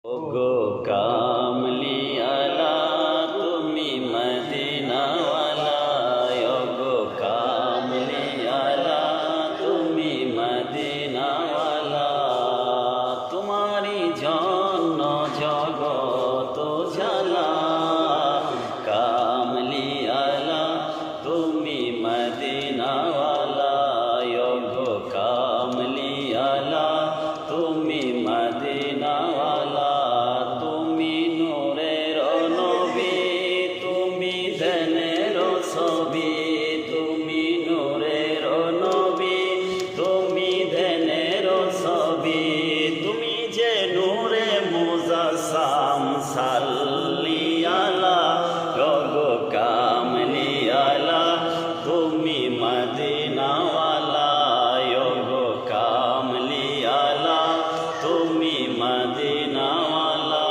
ওগো কামলিয়ালা তুমি মদিনাওয়ালা, ওগো কামলিয়ালা তুমি মদিনাওয়ালা। তোমারি জন্য জগত জ্বালা, কামলিয়ালা তুমি মদিনাওয়ালা, ওগো কামলিয়ালা তুমি মদিনাওয়ালা। তুমি নূরের নবী, তুমি ধ্যানের ছবি, তুমি নূরের নবী, তুমি ধ্যানের ছবি। তুমি যে নূরে মুজাসসাম সাল্লি আলা, ওগো কামলিয়ালা তুমি মদিনাওয়ালা, ওগো কামলিয়ালা তুমি মদিনাওয়ালা।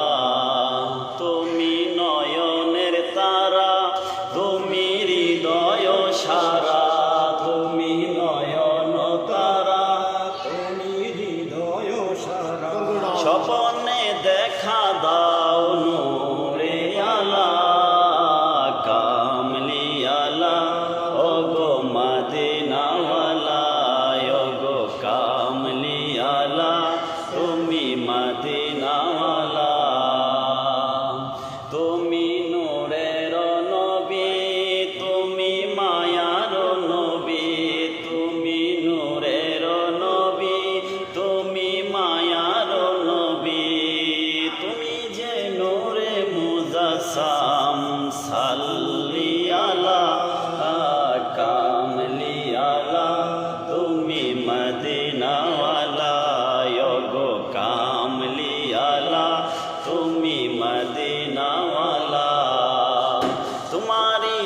তুমি নয়নের তারা, তুমি হৃদয় সারা, তুমি নয়ন তারা, তুমি হৃদয় সারা। স্বপনে দেখা দাও নূরে আলা, কামলিয়ালা ওগো মদিনাওয়ালা, ওগো কামলিয়ালা তুমি মদিনাওয়ালা। তুমি নূরের নবী, তুমি মায়ার নবী, তুমি নূরের নবী, তুমি মায়ার নবী। তুমি যে নূরে মুজাসসাম সাল্লি আলা, কামলিয়ালা তুমি মদিনাওয়ালা, ওগো কামলিয়ালা তুমি মদিনাওয়ালা। তোমারি